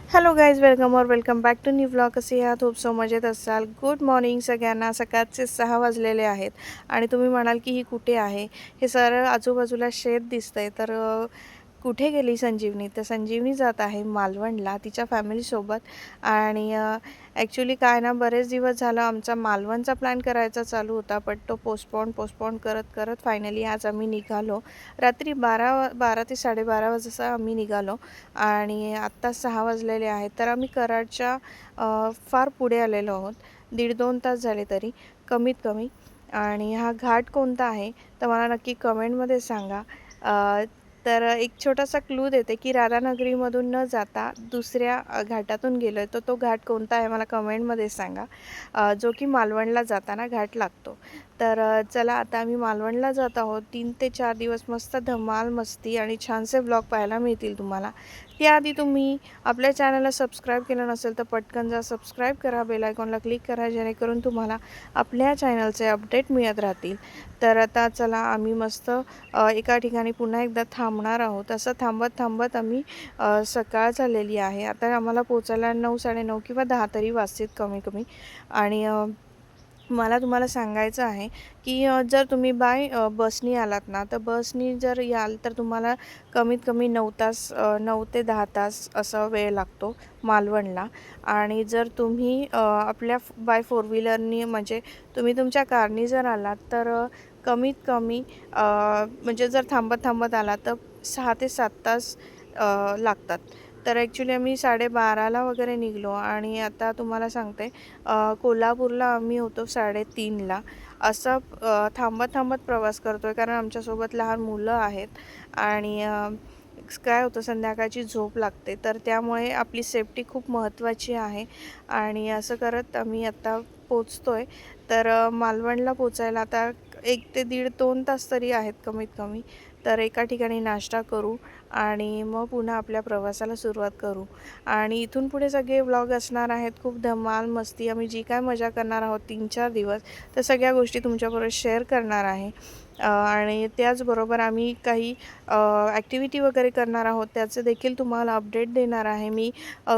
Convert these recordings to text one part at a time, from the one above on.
Hello guys, welcome और welcome back to new vlog. कसे आहात? होप सो मजेत असाल. गुड मॉर्निंग सगळ्यांना. सकाळचे 6 वाजलेले आहेत आणि तुम्ही म्हणाल की ही कुठे आहे? हे सरळ आजूबाजूला शेत दिसतंय. तर कुठे गेली संजीवनी? तर संजीवनी जात आहे मालवणला तिच्या फॅमिलीसोबत. आणि ॲक्च्युली काय ना, बरेच दिवस झालं आमचा मालवणचा प्लॅन करायचा चालू होता, बट तो पोस्टपोन करत करत फायनली आज आम्ही निघालो. रात्री 12 ते 12:30 वाजता आम्ही निघालो आणि आत्ता 6 वाजलेले आहेत. तर आम्ही कराडच्या फार पुढे आलेलो आहोत. 1.5-2 तास झाले तरी कमीत कमी. आणि हा घाट कोणता आहे तर मला नक्की कमेंटमध्ये सांगा. तर एक छोटासा क्लू देते की राधानगरीमधून न जाता दुसऱ्या घाटातून गेलो आहे, तर तो घाट कोणता आहे मला कमेंटमध्ये सांगा. जो की मालवणला जाताना घाट लागतो. तर चला, आता आम्ही मालवणला जात आहोत. 3 ते 4 दिवस मस्त धमाल मस्ती आणि छानसे व्लॉग पाहायला मिळतील तुम्हाला. त्याआधी तुम्ही आपल्या चॅनलला सबस्क्राईब केलं नसेल तर पटकन जा, सबस्क्राईब करा, बेल आयकॉनला क्लिक करा, जेणेकरून तुम्हाला आपल्या चॅनलचे अपडेट मिळत राहतील. तर आता चला, आम्ही मस्त एका ठिकाणी पुन्हा एकदा थांबणार आहोत. असं थांबत थांबत आम्ही सकाळ झालेली आहे. आता आम्हाला पोचायला 9, 9:30 किंवा 10 तरी वाजतील कमी कमी. आणि मला तुम्हाला सांगायचं आहे की जर तुम्ही बाय बसनी आलात ना, तर बसनी जर याल तर तुम्हाला कमीत कमी 9 तास 9 ते 10 तास असा वेळ लागतो मालवणला. आणि जर तुम्ही आपल्या बाय फोर व्हीलरनी, म्हणजे तुम्ही तुमच्या कारनी जर आलात तर कमीत कमी म्हणजे जर थांबत थांबत आलात तर 6 ते 7 तास लागतात. तर ॲक्च्युली आम्ही 12:30ला वगैरे निघलो आणि आता तुम्हाला सांगते, कोल्हापूरला आम्ही होतो 3:30ला. असं थांबत थांबत प्रवास करतो आहे, कारण आमच्यासोबत लहान मुलं आहेत. आणि काय होतं, संध्याकाळची झोप लागते, तर त्यामुळे आपली सेफ्टी खूप महत्त्वाची आहे. आणि असं करत आम्ही आत्ता पोचतो आहे. तर मालवणला पोचायला आता 1 ते 1.5-2 तास तरी आहेत कमीत कमी. तर एका ठिकाणी नाश्ता करू आणि मग पुन्हा आपल्या प्रवासाला सुरुवात करू. आणि इथून पुढे सगळे व्लॉग असणार आहेत खूप धमाल मस्ती. आम्ही जी काय मजा करणार आहोत 3-4 दिवस, तर सगळ्या गोष्टी तुमच्याबरोबर शेअर करणार आहे. आणि त्याचबरोबर आम्ही काही ॲक्टिव्हिटी वगैरे करणार आहोत, त्याचं देखील तुम्हाला अपडेट देणार आहे मी.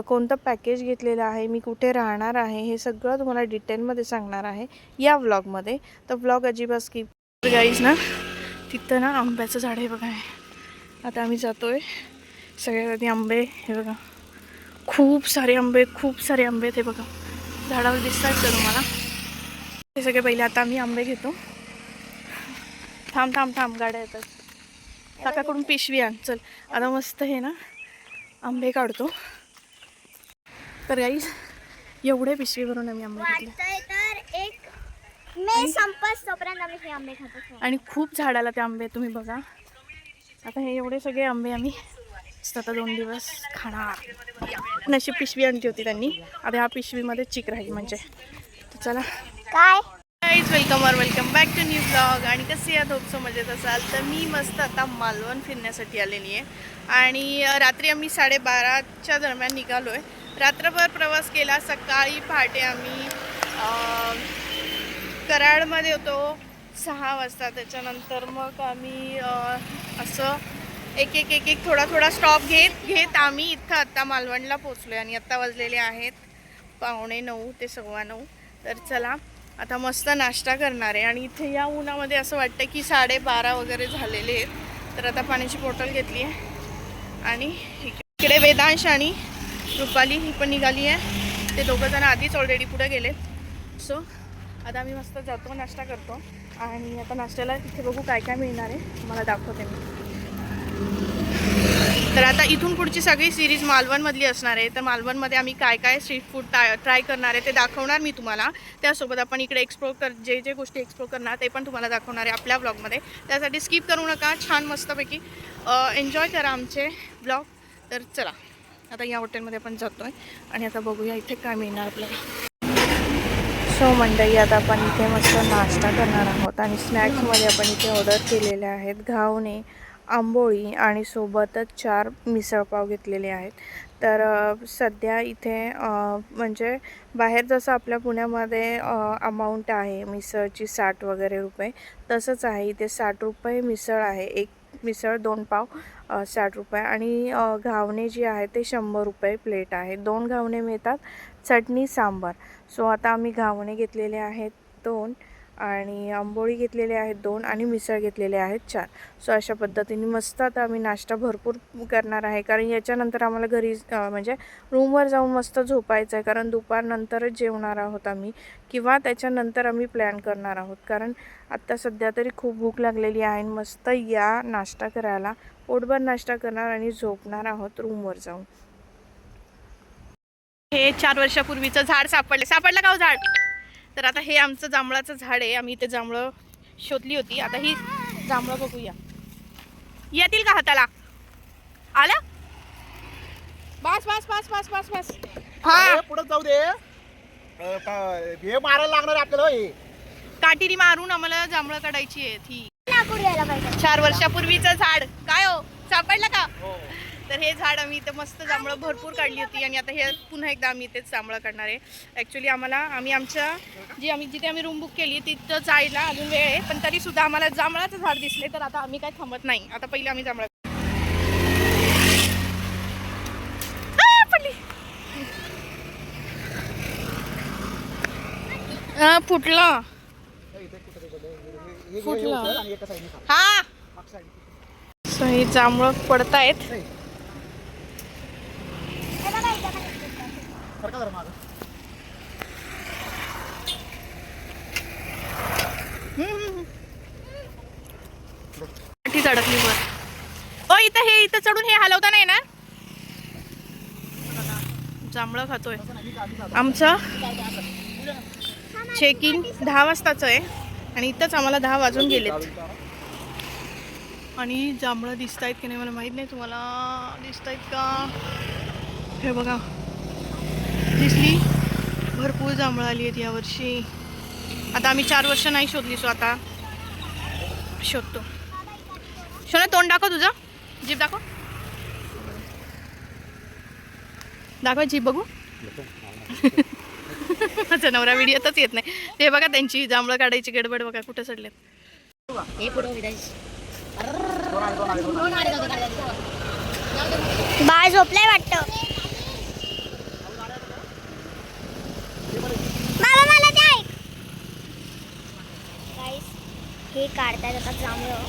कोणतं पॅकेज घेतलेलं आहे, मी कुठे राहणार आहे, हे सगळं तुम्हाला डिटेलमध्ये सांगणार आहे या व्लॉगमध्ये. तर व्लॉग अजिबात स्किप गाईज ना. तिथं ना आंब्याचं झाड आहे बघा. आता आम्ही जातो आहे. सगळ्यात आधी आंबे हे बघा, खूप सारे आंबे हे बघा, झाडावर दिसत आहेत का तुम्हाला? हे सगळे पहिले आता आम्ही आंबे घेतो. थांब थांब थांब, गाड्या येतात. काकाकडून पिशवी आण चल. आता मस्त हे ना आंबे काढतो. तर गाईस, एवढे पिशवी भरून आम्ही आंबे घेतले आणि खूप झाडाला ते आंबे तुम्ही बघा. आता हे एवढे सगळे आंबे आम्ही आता 2 दिवस खाणार. नशीब पिशवी आणली होती त्यांनी. आता ह्या पिशवीमध्ये चिक राहील म्हणजे. तर चला काय guys, welcome back to new blog. आणि कसे या होप सो मजेत असाल. तर मी मस्त आता मालवण फिरण्यासाठी आलेली आहे. आणि रात्री आम्ही 12:30च्या दरम्यान निघालो आहे. रात्रभर प्रवास केला. सकाळी पहाटे आम्ही कराडमध्ये होतो 6 वाजता. त्याच्यानंतर मग आम्ही असं एक थोडा स्टॉप घेत आम्ही इथं आत्ता मालवणला पोचलो आहे. आणि आत्ता वाजलेले आहेत 8:45 ते 9:15. तर चला, आता मस्त नाश्ता करणार आहे. आणि इथे या उन्हामध्ये असं वाटतं की 12:30 वगैरे झालेले आहेत. तर आता पाण्याची बॉटल घेतली आहे. आणि इकडे वेदांश आणि रुपाली ही पण निघाली आहे. ते दोघंजण आधीच ऑलरेडी पुढे गेले. सो आता आम्ही मस्त जातो, नाश्ता करतो. आणि आता नाश्त्याला तिथे बघू काय काय मिळणार आहे, मला दाखवते मी. तर आता इथून पुढची सगळी सिरीज मालवणमधली असणार आहे. तर मालवणमध्ये आम्ही काय काय स्ट्रीट फूड ट्राय करणार आहे ते दाखवणार मी तुम्हाला. त्यासोबत आपण इकडे जे गोष्टी एक्सप्लोर करणार ते पण तुम्हाला दाखवणार आहे आपल्या ब्लॉगमध्ये. त्यासाठी स्किप करू नका, छान मस्तपैकी एन्जॉय करा आमचे ब्लॉग. तर चला, आता या हॉटेलमध्ये आपण जातो आहे आणि आता बघूया इथे काय मिळणार आपल्याला. सो मंडळी, आता आपण इथे मस्त नाश्ता करणार आहोत. आणि स्नॅक्समध्ये आपण इथे ऑर्डर केलेले आहेत घावणे, आंबोळी आणि सोबतच 4 मिसळपाव घेतलेले आहेत. तर सध्या इथे म्हणजे बाहेर जसं आपल्या पुण्यामध्ये अमाऊंट आहे मिसळची 60 वगैरे रुपये, तसंच आहे इथे 60 रुपये मिसळ आहे. एक मिसळ 2 पाव 60 रुपये आणि घावणे जी आहे ते 100 रुपये प्लेट आहे. 2 घावणे मिळतात, चटणी सांबार. सो आता आम्ही घावणे घेतलेले आहेत 2 आणि आंबोळी घेतलेले आहेत 2 आणि मिसळ घेतलेले आहेत 4. सो अशा पद्धतीने मस्त आता आम्ही नाश्ता भरपूर करणार आहे, कारण याच्यानंतर आम्हाला घरी म्हणजे रूमवर जाऊन मस्त झोपायचं आहे, कारण दुपारनंतरच जेवणार आहोत आम्ही किंवा त्याच्यानंतर आम्ही प्लॅन करणार आहोत. कारण आत्ता सध्या तरी खूप भूक लागलेली आहे. मस्त या नाश्ता करायला, पोटभर नाश्ता करणार आणि झोपणार आहोत रूमवर जाऊन. हे 4 वर्षापूर्वीचं झाड सापडलं का हो झाड? तर आता हे आमचं जांभळाचं झाड आहे. आम्ही इथे जांभळं शोधली होती. आता ही जांभळं बघूया, येतील का हाताला? आला? बस बस बस बस बस बस. हा पुढे जाऊ दे. हे मारायला लागणार आपल्याला. काठीने मारून आम्हाला जांभळं काढायची आहे. ती 4 वर्षापूर्वीचं झाड काय हो, सापडलं का? तर हे झाड आम्ही इथं मस्त जांभळं भरपूर काढली होती आणि आता हे पुन्हा एकदा आम्ही इथेच जांभळं काढणार आहे. ॲक्च्युली आम्ही जिथे आम्ही रूम बुक केली तिथं जायला अजून वेळ आहे, पण तरीसुद्धा आम्हाला जांभळाचं झाड दिसले, तर आता आम्ही काय थांबत नाही. आता पहिले आम्ही जांभळं फुटलं. हा सही जांभळं पडतायत. काठी अडकली वर. इथं चढून हे हलवता नाही ना. जांभळं खातोय. आमचं चेकिंग 10 वाजताचं आहे आणि इथंच आम्हाला 10 वाजून गेलेत. आणि जांभळं दिसत आहेत की नाही मला माहीत नाही. तुम्हाला दिसत आहेत का? हे बघा, दिसली. भरपूर जांभळं आली आहेत यावर्षी. आता आम्ही 4 वर्ष नाही शोधली, सो आता शोधतो. शोना तोंड दाखव, तुझं जीभ दाखव. दाखव जीभ बघू. माझा नवरा व्हिडिओतच येत नाही. ते बघा त्यांची जांभळं काढायची गडबड बघा कुठे चढलेत. बाळ झोपलाय वाटतं. मला ते ऐक. गाईस हे काढतायत आता जांभळं.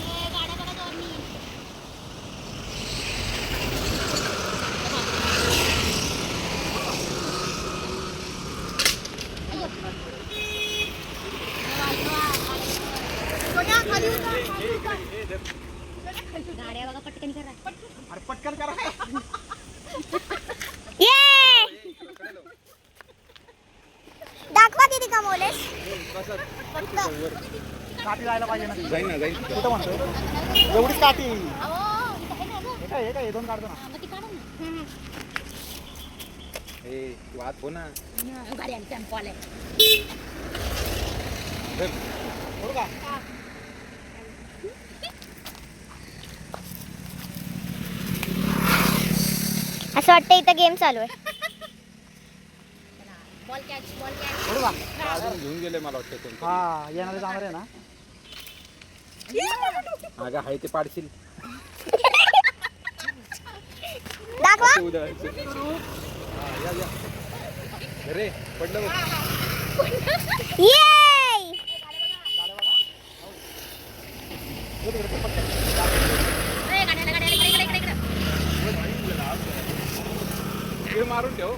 गाड्या बघा पटकन करा. अरे पटकन करा. दाखवा किती कमवलेस. काठी जायला पाहिजे ना. जाईल कुठं म्हणतो एवढीच काठी. हे काय 2 काढतो ना. वाद हो ना. असं वाटतं इथं गेम चालू आहे. घेऊन गेले मला वाटतं. हा येणार जाणार आहे ना. अगं हाय ते पाडशील. दाखवा. अरे पडलं मारून ठेव.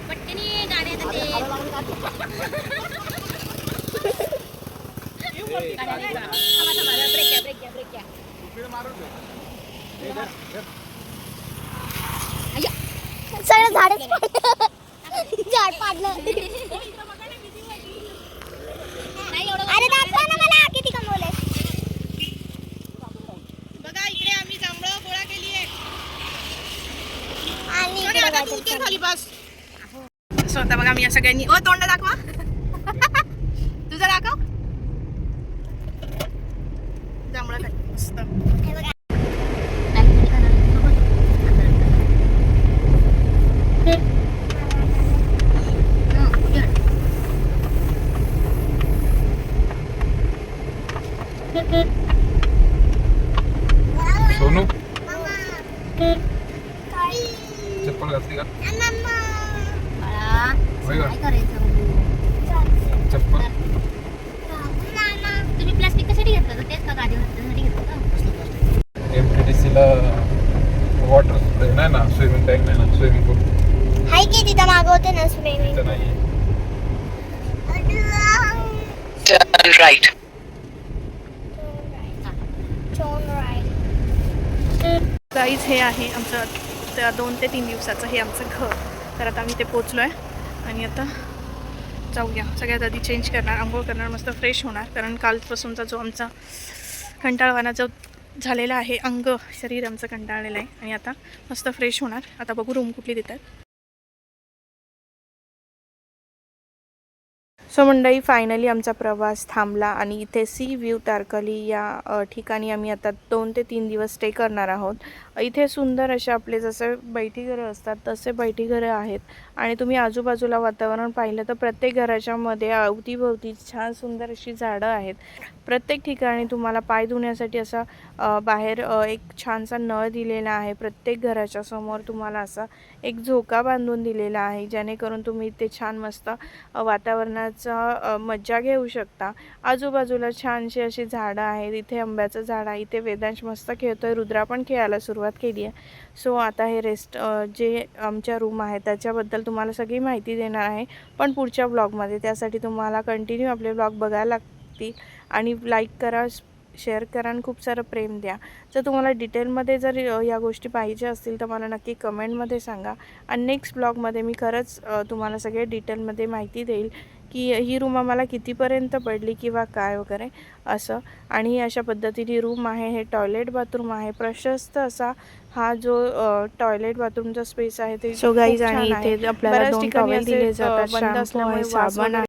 सगळं झाडच झाड पाडलं. अरे दाखवा ना मला किती कमवले. बघा इकडे आम्ही जांभळं गोळा केली आहे. आणि आता तू उतर खाली बस. स्वतः बघा मी या सगळ्यांनी तोंड दाखवा. तुझं दाखव. जांभळं खाली मस्त. सोनू काय करायचं चप्पल तुम्ही प्लास्टिक कशासाठी घेतलं तर तेच का गाडीवर त्यासाठी घेतलं का MPDC ला वॉटर स्प्रे नाही ना, स्विमिंग टँक नाही ना, स्विमिंग पूल हाय की तिथं मागवते ना स्विमिंग तिथं नाही. गाईज हे आहे आमचं 2 ते 3 दिवसाचं हे आमचं घर. तर आता आम्ही ते पोचलो आहे आणि आता जाऊया. सगळ्यात आधी चेंज करणार, आंघोळ करणार, मस्त फ्रेश होणार. कारण कालपासूनचा जो आमचा कंटाळवाना जो झालेला आहे, अंग शरीर आमचं कंटाळलेलं आहे. आणि आता मस्त फ्रेश होणार. आता बघू रूम कुठली देतात. सो मंडळी, फायनली आमचा प्रवास थांबला आणि इथे सी व्ह्यू तारकली या ठिकाणी आम्ही आता 2 ते 3 दिवस स्टे करणार आहोत. इथे सुंदर असे आपले जसे बैठीघरं असतात तसे बैठीघरं आहेत. आणि तुम्ही आजूबाजूला वातावरण पाहिलं तर प्रत्येक घराच्या मध्ये अवतीभोवती छान सुंदर अशी झाडं आहेत. प्रत्येक ठिकाणी तुम्हाला पाय धुण्यासाठी असा बाहेर एक छानसा नळ दिलेला आहे. प्रत्येक घराच्या समोर तुम्हाला असा एक झोका बांधून दिलेला आहे, जेणेकरून तुम्ही ते छान मस्त वातावरणाचा मजा घेऊ शकता. आजूबाजूला छानशी अशी झाडं आहेत. इथे आंब्याचं झाड आहे. इथे वेदांश मस्त खेळतोय. रुद्रा पण खेळायला सुरुवात केली आहे. सो आता हे जे आमच्या रूम आहे त्याच्याबद्दल तुम्हाला सगळी माहिती देणार आहे, पण पुढच्या ब्लॉगमध्ये. त्यासाठी तुम्हाला कंटिन्यू आपले ब्लॉग बघायला लागतील आणि लाईक करा, शेअर करा आणि खूप सारं प्रेम द्या. जर तुम्हाला डिटेलमध्ये जर या गोष्टी पाहिजे असतील तर मला नक्की कमेंटमध्ये सांगा. आणि नेक्स्ट ब्लॉगमध्ये मी खरंच तुम्हाला सगळे डिटेलमध्ये माहिती देईल की ही रूम आम्हाला कितीपर्यंत पडली किंवा काय वगैरे असं. आणि अशा पद्धतीने रूम आहे. हे टॉयलेट बाथरूम आहे. प्रशस्त असा हा जो टॉयलेट बाथरूमचा स्पेस आहे ते. सो गाईज, आणि इथे आपल्याला 2 टॉवेल दिले जातात. शॅम्पू आहे, साबण आहे.